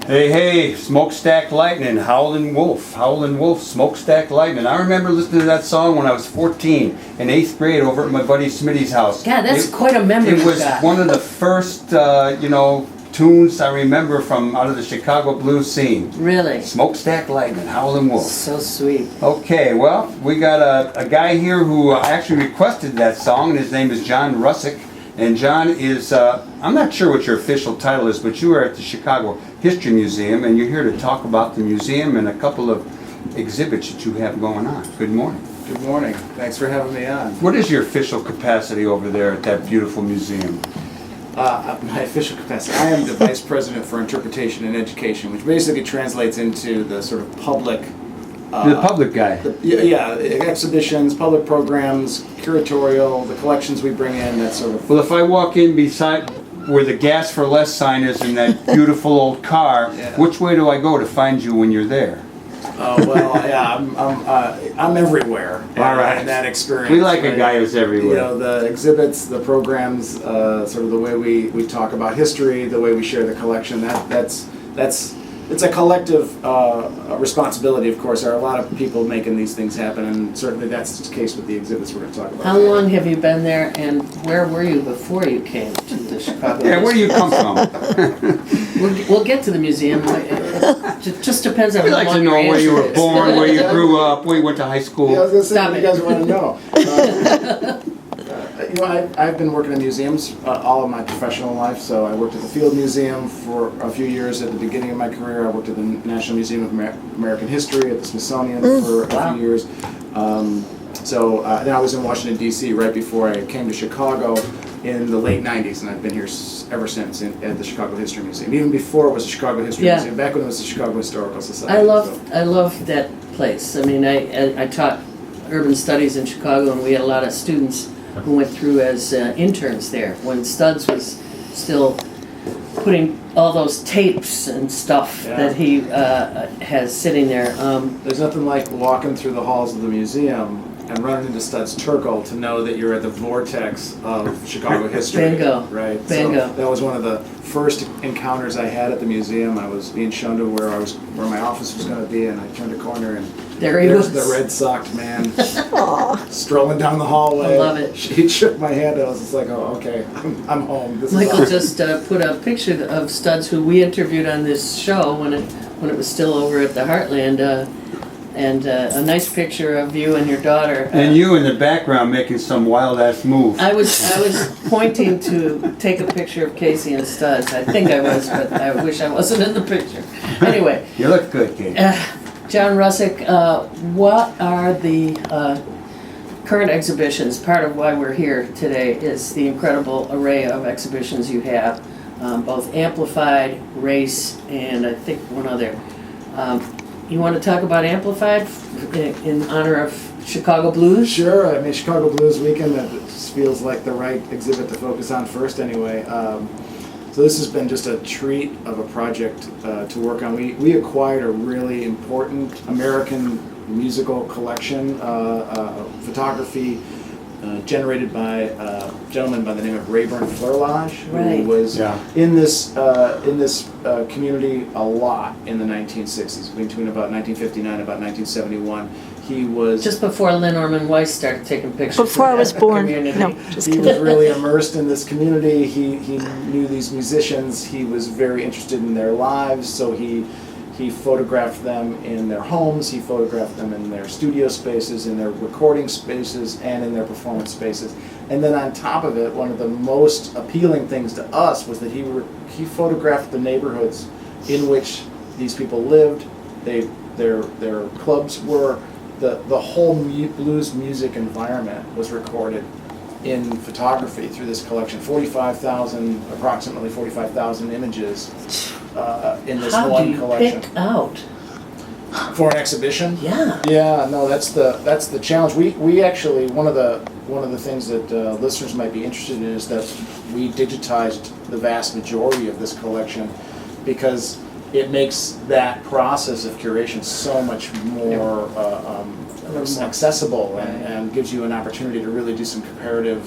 Hey, hey, Smokestack Lightning, Howlin' Wolf, Smokestack Lightning. I remember listening to that song when I was 14 in 8th grade over at my buddy Smitty's house. God, that's quite a memory. It was one of the first, tunes I remember from out of the Chicago blues scene. Really? Smokestack Lightning, Howlin' Wolf. So sweet. Okay, well, we got a guy here who actually requested that song, and his name is John Russick. And John is, I'm not sure what your official title is, but you are at the Chicago History Museum, and you're here to talk about the museum and a couple of exhibits that you have going on. Good morning. Good morning. Thanks for having me on. What is your official capacity over there at that beautiful museum? My official capacity, I am the Vice President for Interpretation and Education, which basically translates into the sort of public... the public guy. Exhibitions, public programs, curatorial, the collections we bring in, that sort of... Well, if I walk in beside where the Gas for Less sign is in that beautiful old car, which way do I go to find you when you're there? I'm everywhere. All right. In that experience. We like a guy who's everywhere. You know, the exhibits, the programs, sort of the way we talk about history, the way we share the collection. It's a collective responsibility. Of course, there are a lot of people making these things happen, and certainly that's the case with the exhibits we're going to talk about. How long have you been there, and where were you before you came to the Chicago? Yeah, where do you come from? We'll get to the museum. It just depends on We'd how like long to know your where you answer were is. born, where you grew up, where you went to high school. Yeah, I was going to say, Stop you it. guys want to know. I've been working in museums all of my professional life. So I worked at the Field Museum for a few years at the beginning of my career. I worked at the National Museum of American History, at the Smithsonian for a few years. Then I was in Washington, D.C. right before I came to Chicago in the late 90s, and I've been here ever since at the Chicago History Museum. Even before it was the Chicago History Museum, back when it was the Chicago Historical Society. I love that place. I mean, I taught urban studies in Chicago, and we had a lot of students who went through as interns there when Studs was still putting all those tapes and stuff that he has sitting there. There's nothing like walking through the halls of the museum and running into Studs Terkel to know that you're at the vortex of Chicago history. Bingo. Right. Bingo. So that was one of the first encounters I had at the museum. I was being shown to where my office was going to be, and I turned a corner and there's the red socked man strolling down the hallway. I love it. He shook my hand, and I was just like, "Oh, okay, I'm home." Michael just put a picture of Studs, who we interviewed on this show when it was still over at the Heartland, and a nice picture of you and your daughter. And you in the background making some wild ass move. I was pointing to take a picture of Casey and Studs. I think I was, but I wish I wasn't in the picture. Anyway. You look good, Katy. John Russick, what are the current exhibitions? Part of why we're here today is the incredible array of exhibitions you have, both Amplified, Race, and I think one other. You want to talk about Amplified in honor of Chicago Blues? Sure. I mean, Chicago Blues Weekend, that just feels like the right exhibit to focus on first anyway. So this has been just a treat of a project to work on. We acquired a really important American musical collection, photography generated by a gentleman by the name of Rayburn Fleurlage, who was in this community a lot in the 1960s, between about 1959 and about 1971. He was just before Lynn Orman Weiss started taking pictures. Before I was born. Community. No, just kidding. He was really immersed in this community. He knew these musicians. He was very interested in their lives, so he photographed them in their homes. He photographed them in their studio spaces, in their recording spaces, and in their performance spaces. And then on top of it, one of the most appealing things to us was that he photographed the neighborhoods in which these people lived. Their clubs were. The whole blues music environment was recorded in photography through this collection. Approximately 45,000 images in this one collection. How do you pick out? For an exhibition? Yeah. Yeah, no, that's the challenge. We actually, one of the things that listeners might be interested in is that we digitized the vast majority of this collection, because it makes that process of curation so much more more accessible Right. and gives you an opportunity to really do some comparative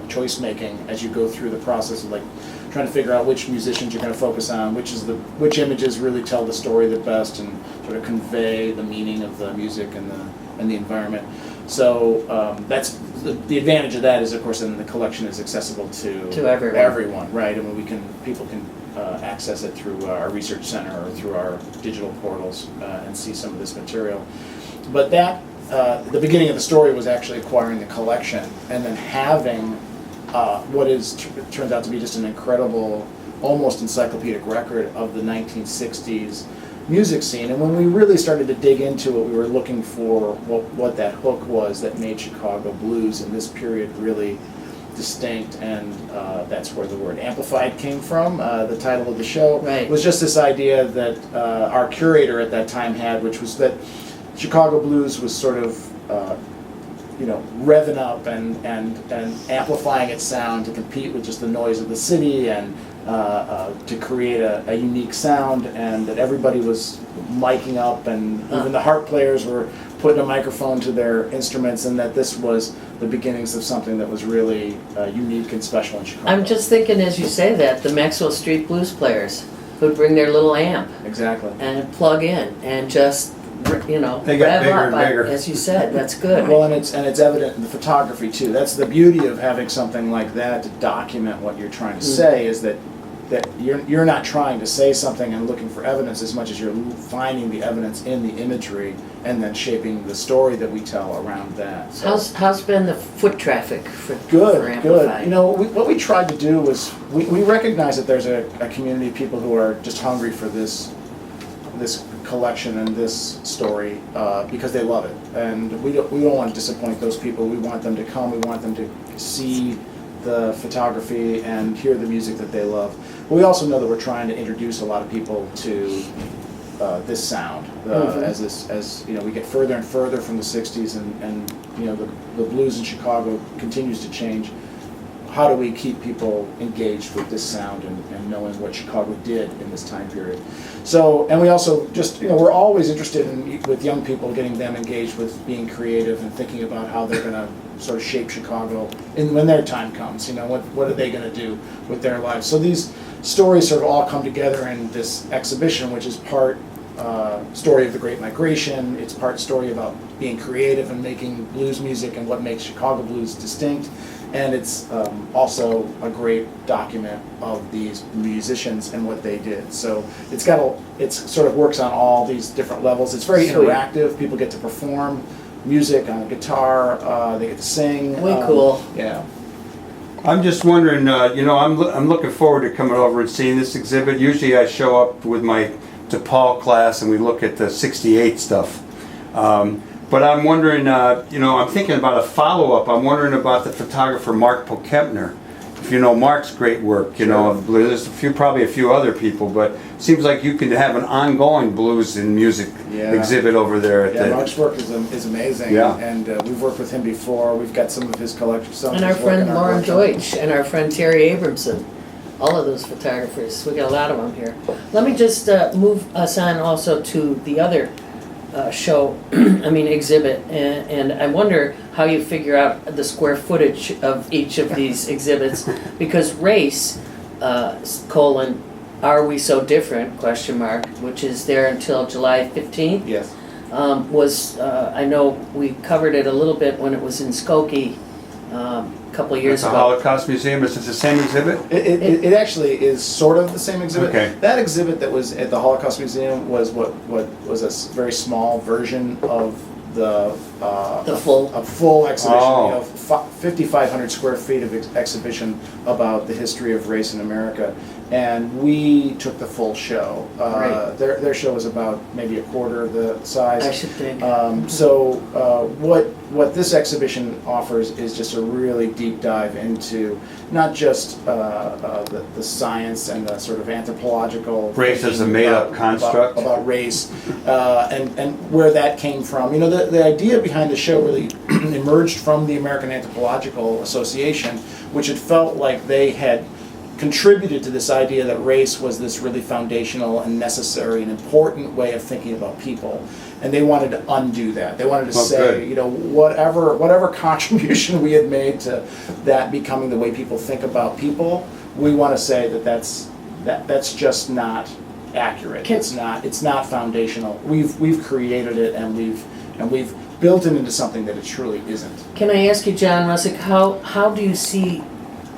choice making as you go through the process of like trying to figure out which musicians you're going to focus on, which images really tell the story the best and sort of convey the meaning of the music and the environment. So that's the advantage of that is, of course, then the collection is accessible to everyone. Right? I mean, people can access it through our research center or through our digital portals and see some of this material. But that the beginning of the story was actually acquiring the collection and then having what turns out to be just an incredible, almost encyclopedic record of the 1960s music scene. And when we really started to dig into it, we were looking for what that hook was that made Chicago blues in this period really distinct, and that's where the word amplified came from. The title of the show was just this idea that our curator at that time had, which was that Chicago blues was sort of revving up and amplifying its sound to compete with just the noise of the city and to create a unique sound, and that everybody was miking up, and even the harp players were putting a microphone to their instruments, and that this was the beginnings of something that was really unique and special in Chicago. I'm just thinking as you say that, the Maxwell Street blues players who'd bring their little amp Exactly. and plug in and just They got rev bigger up, and bigger. as you said. That's good. Well, and it's evident in the photography too. That's the beauty of having something like that to document what you're trying to say, is that you're not trying to say something and looking for evidence as much as you're finding the evidence in the imagery and then shaping the story that we tell around that. So How's been the foot traffic for good. Amplify? What we tried to do was we recognize that there's a community of people who are just hungry for this collection and this story because they love it, and we don't want to disappoint those people. We want them to come. We want them to see the photography and hear the music that they love. But we also know that we're trying to introduce a lot of people to this sound as we get further and further from the '60s, and the blues in Chicago continues to change. How do we keep people engaged with this sound and knowing what Chicago did in this time period? So, and we also just, we're always interested with young people, getting them engaged with being creative and thinking about how they're going to sort of shape Chicago when their time comes. What are they going to do with their lives? So these stories sort of all come together in this exhibition, which is part story of the Great Migration. It's part story about being creative and making blues music and what makes Chicago blues distinct. And it's also a great document of these musicians and what they did. So it sort of works on all these different levels. It's very interactive. People get to perform music on guitar. They get to sing. Way cool. Yeah. I'm just wondering, I'm looking forward to coming over and seeing this exhibit. Usually I show up with my DePaul class and we look at the '68 stuff. But I'm wondering, I'm thinking about a follow-up. I'm wondering about the photographer Mark Pokepner. If you know Mark's great work, of blues. There's probably a few other people, but it seems like you can have an ongoing blues and music exhibit over there. Mark's work is amazing. Yeah. And we've worked with him before. We've got some of his collection. And our friend Lauren Deutsch and our friend Terry Abramson. All of those photographers. We got a lot of them here. Let me just move us on also to the other exhibit, and I wonder how you figure out the square footage of each of these exhibits, because Race, Are We So Different, ? Which is there until July 15th. Yes. I know we covered it a little bit when it was in Skokie a couple of years ago. The Holocaust Museum, is it the same exhibit? It actually is sort of the same exhibit. Okay. That exhibit that was at the Holocaust Museum was what was a very small version of the full exhibition. 5,500 square feet of exhibition about the history of race in America, and we took the full show. Their show was about maybe a quarter of the size. I should think. What this exhibition offers is just a really deep dive into not just the science and the sort of anthropological race as a made-up construct about race and where that came from. The idea behind the show really emerged from the American Anthropological Association, which had felt like they had contributed to this idea that race was this really foundational and necessary and important way of thinking about people. and they wanted to undo that. They wanted to Oh, say, good. you know, whatever contribution we had made to that becoming the way people think about people, we want to say that's just not accurate. It's not foundational. We've created it, and we've built it into something that it truly isn't. Can I ask you, John Russick, how do you see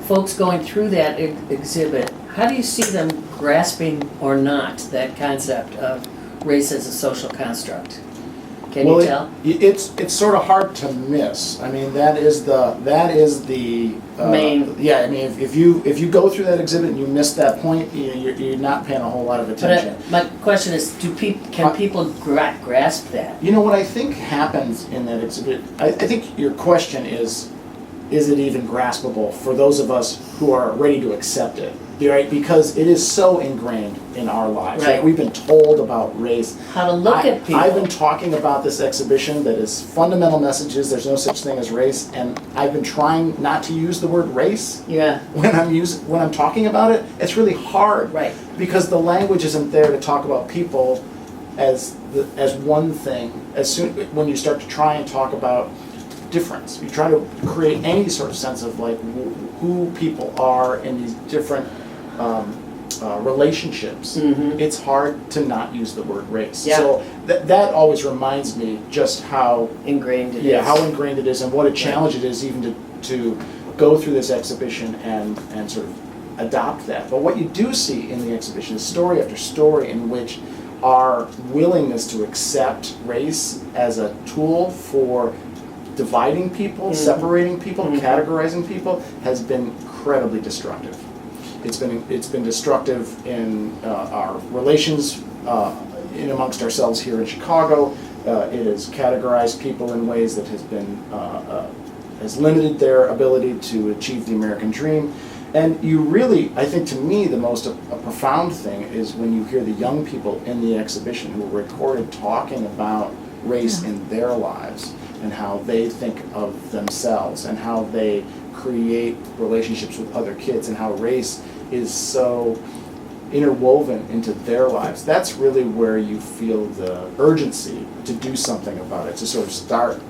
folks going through that exhibit? How do you see them grasping or not that concept of race as a social construct? Can you tell? It's sort of hard to miss. I mean, that is the main. Yeah, I mean, if you go through that exhibit and you miss that point, you're not paying a whole lot of attention. But my question is, can people grasp that? You know what I think happens in that exhibit? I think your question is it even graspable for those of us who are ready to accept it? Right? Because it is so ingrained in our lives. Right. We've been told about race. How to look at people. I've been talking about this exhibition that is fundamental messages. There's no such thing as race, and I've been trying not to use the word race. Yeah. When I'm talking about it. It's really hard. Right. Because the language isn't there to talk about people as one thing. When you start to try and talk about difference, you try to create any sort of sense of like who people are in these different relationships. Mm-hmm. It's hard to not use the word race. Yeah. So that always reminds me just how Ingrained it is. yeah, how ingrained it is, and what a challenge it is even to go through this exhibition and sort of adopt that. But what you do see in the exhibition is story after story in which our willingness to accept race as a tool for dividing people, separating people, categorizing people has been incredibly destructive. It's been destructive in our relations in amongst ourselves here in Chicago. It has categorized people in ways that has limited their ability to achieve the American dream. And you really, I think to me, the most profound thing is when you hear the young people in the exhibition who were recorded talking about race in their lives and how they think of themselves and how they create relationships with other kids and how race is so interwoven into their lives. That's really where you feel the urgency to do something about it, to sort of start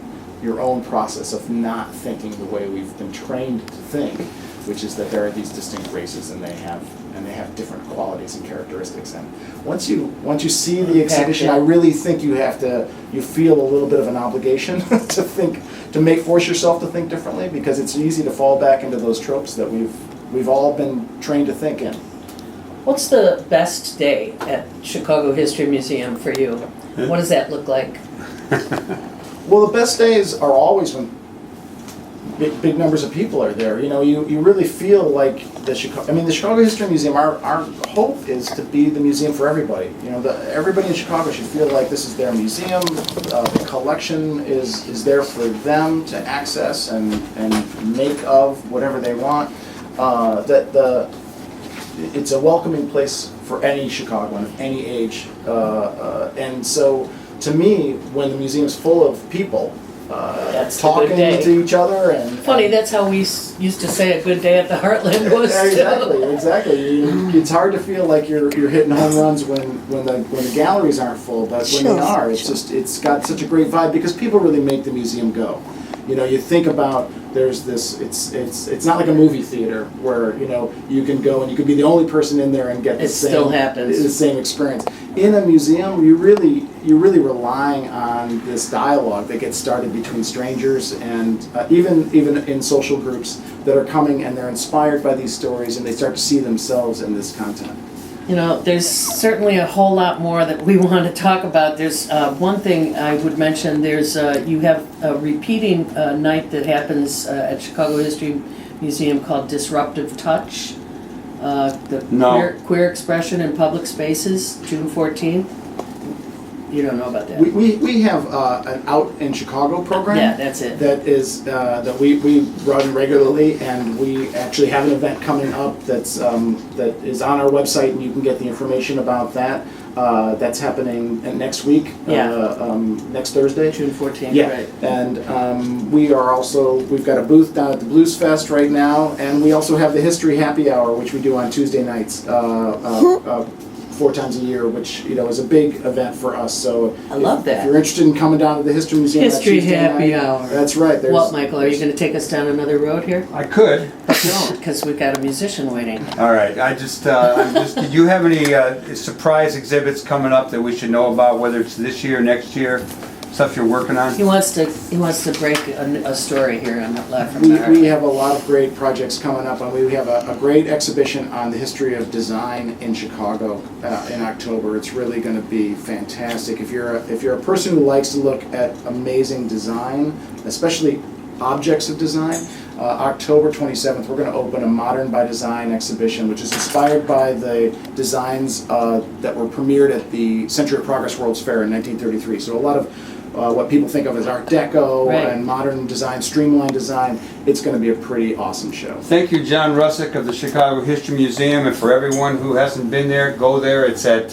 your own process of not thinking the way we've been trained to think, which is that there are these distinct races and they have different qualities and characteristics. And once you see the exhibition, I really think you feel a little bit of an obligation to force yourself to think differently, because it's easy to fall back into those tropes that we've all been trained to think in. What's the best day at Chicago History Museum for you? What does that look like? Well, the best days are always when big numbers of people are there. You know, you really feel like the Chicago History Museum, our hope is to be the museum for everybody. You know, everybody in Chicago should feel like this is their museum. The collection is there for them to access and make of whatever they want. It's a welcoming place for any Chicagoan of any age. And so, to me, when the museum's full of people, That's talking a good day. to each other and Funny, that's how we used to say a good day at the Heartland was exactly. It's hard to feel like you're hitting home runs when the galleries aren't full, but when they are, it's got such a great vibe because people really make the museum go. You know, you think about there's this. It's not like a movie theater where you can go and you can be the only person in there and get the same experience. In a museum, you're really relying on this dialogue that gets started between strangers and even in social groups that are coming and they're inspired by these stories and they start to see themselves in this content. You know, there's certainly a whole lot more that we want to talk about. There's one thing I would mention. There's you have a repeating night that happens at Chicago History Museum called Disruptive Touch. Queer expression in public spaces, June 14th. You don't know about that? We have an Out in Chicago program. Yeah, that's it. That is that we run regularly, and we actually have an event coming up that is on our website, and you can get the information about that. That's happening next week. Next Thursday, June 14th. Yeah, Right. and we've got a booth down at the Blues Fest right now, and we also have the History Happy Hour, which we do on Tuesday nights. 4 times a year, which is a big event for us. So I love if that. you're interested in coming down to the History Museum, that History Tuesday happy night, hour. That's right. What, Michael, are you going to take us down another road here? I could. But don't, because we've got a musician waiting. All right. Do you have any surprise exhibits coming up that we should know about, whether it's this year, next year, stuff you're working on? He wants to break a story here on Laugh from the Heart. We have a lot of great projects coming up, and we have a great exhibition on the history of design in Chicago in October. It's really going to be fantastic. If you're a person who likes to look at amazing design, especially objects of design, October 27th, we're going to open a Modern by Design exhibition, which is inspired by the designs that were premiered at the Century of Progress World's Fair in 1933. So a lot of what people think of as Art Deco Right. and modern design, streamlined design. It's going to be a pretty awesome show. Thank you, John Russick of the Chicago History Museum, and for everyone who hasn't been there, go there. It's at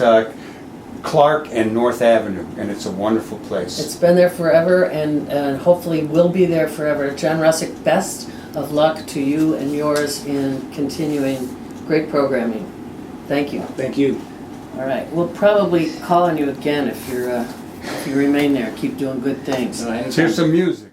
Clark and North Avenue, and it's a wonderful place. It's been there forever and hopefully will be there forever. John Russick, best of luck to you and yours in continuing great programming. Thank you. Thank you. All right, we'll probably call on you again if you remain there. Keep doing good things. Here's some music.